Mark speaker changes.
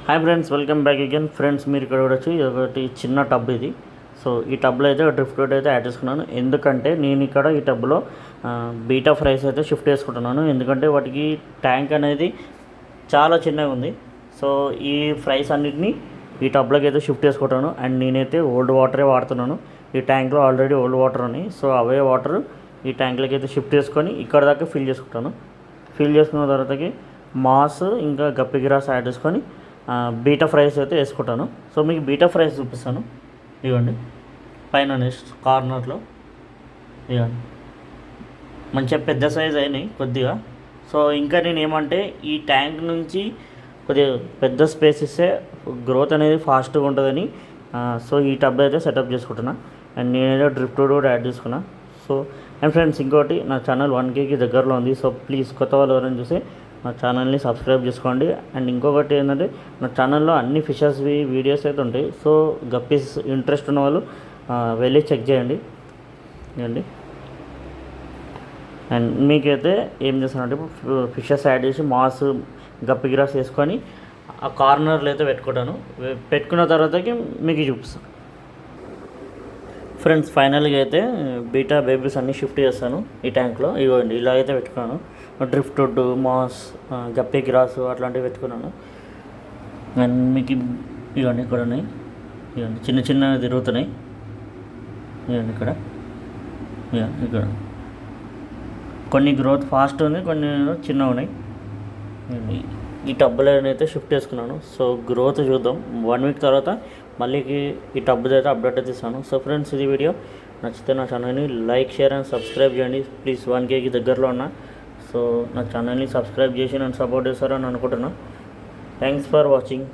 Speaker 1: Hi friends, welcome back again. Friends, మీరు ఇక్కడ చూడొచ్చు, ఇది ఒకటి చిన్న టబ్ ఇది. సో ఈ టబ్లో అయితే డ్రిఫ్ట్ అవుట్ అయితే యాడ్ చేసుకున్నాను. ఎందుకంటే నేను ఇక్కడ ఈ టబ్లో బీటా ఫ్రైస్ అయితే షిఫ్ట్ చేసుకుంటున్నాను. ఎందుకంటే వాటికి ట్యాంక్ అనేది చాలా చిన్నగా ఉంది. సో ఈ ఫ్రైస్ అన్నిటినీ ఈ టబ్లోకి అయితే షిఫ్ట్ చేసుకుంటాను. అండ్ నేనైతే ఓల్డ్ వాటరే వాడుతున్నాను. ఈ ట్యాంక్లో ఆల్రెడీ ఓల్డ్ వాటర్ ఉన్నాయి. సో అవే వాటర్ ఈ ట్యాంక్లోకి అయితే షిఫ్ట్ చేసుకొని ఇక్కడ దాకా ఫిల్ చేసుకుంటాను. ఫిల్ చేసుకున్న తర్వాతకి మాస్ ఇంకా గప్పి గ్రాస్ యాడ్ చేసుకొని బీటా ఫ్రైస్ అయితే వేసుకుంటాను. సో మీకు బీటా ఫ్రైస్ చూపిస్తాను. ఇవ్వండి, పైన కార్నర్లో ఇవ్వండి, మంచిగా పెద్ద సైజ్ అయినాయి కొద్దిగా. సో ఇంకా నేను ఏమంటే ఈ ట్యాంక్ నుంచి కొద్దిగా పెద్ద స్పేస్ ఇస్తే గ్రోత్ అనేది ఫాస్ట్గా ఉంటుందని సో ఈ టబ్ అయితే సెటప్ చేసుకుంటున్నా. అండ్ నేనైతే డ్రిఫ్ట్ కూడా యాడ్ చేసుకున్నా. సో అండ్ ఫ్రెండ్స్, ఇంకోటి నా ఛానల్ 1Kకి దగ్గరలో ఉంది. సో ప్లీజ్ కొత్త వాళ్ళు ఎవరైనా చూసి నా ఛానల్ని సబ్స్క్రైబ్ చేసుకోండి. అండ్ ఇంకొకటి ఏంటంటే, నా ఛానల్లో అన్ని ఫిషెస్ వీడియోస్ అయితే ఉంటాయి. సో గప్పీస్ ఇంట్రెస్ట్ ఉన్న వాళ్ళు వెళ్ళి చెక్ చేయండి అండి. అండ్ మీకైతే ఏం చేస్తానంటే, ఫిషెస్ యాడ్ చేసి మాస్ గప్పి గ్రాస్ వేసుకొని ఆ కార్నర్లో అయితే పెట్టుకుంటాను. పెట్టుకున్న తర్వాతకి మీకు చూపిస్తాను. ఫ్రెండ్స్, ఫైనల్గా అయితే బీటా బేబీస్ అన్నీ షిఫ్ట్ చేస్తాను ఈ ట్యాంక్లో. ఇవ్వండి, ఇలా అయితే పెట్టుకున్నాను. డ్రిఫ్ట్ వుడ్, మాస్, గప్పి గ్రాస్ అట్లాంటివి పెట్టుకున్నాను. అండ్ మీకు ఇవన్నీ ఇక్కడ ఉన్నాయి. ఇవన్నీ చిన్న చిన్న తిరుగుతున్నాయి. ఇవన్నీ ఇక్కడ ఇక్కడ కొన్ని గ్రోత్ ఫాస్ట్ ఉంది, కొన్ని చిన్నగా ఉన్నాయి. ఈ టబ్బులో అయితే షిఫ్ట్ చేసుకున్నాను. సో గ్రోత్ చూద్దాం. 1 వీక్ తర్వాత మళ్ళీ ఈ టబ్బు అయితే అప్డేట్ అయితే ఇస్తాను. సో ఫ్రెండ్స్, ఇది వీడియో నచ్చితే నా ఛానల్ని లైక్, షేర్ అండ్ సబ్స్క్రైబ్ చేయండి ప్లీజ్. 1Kకి దగ్గరలో ఉన్నా. సో నా ఛానల్ని సబ్స్క్రైబ్ చేసి నన్ను సపోర్ట్ చేస్తారని అనుకుంటున్నా. Thanks for watching.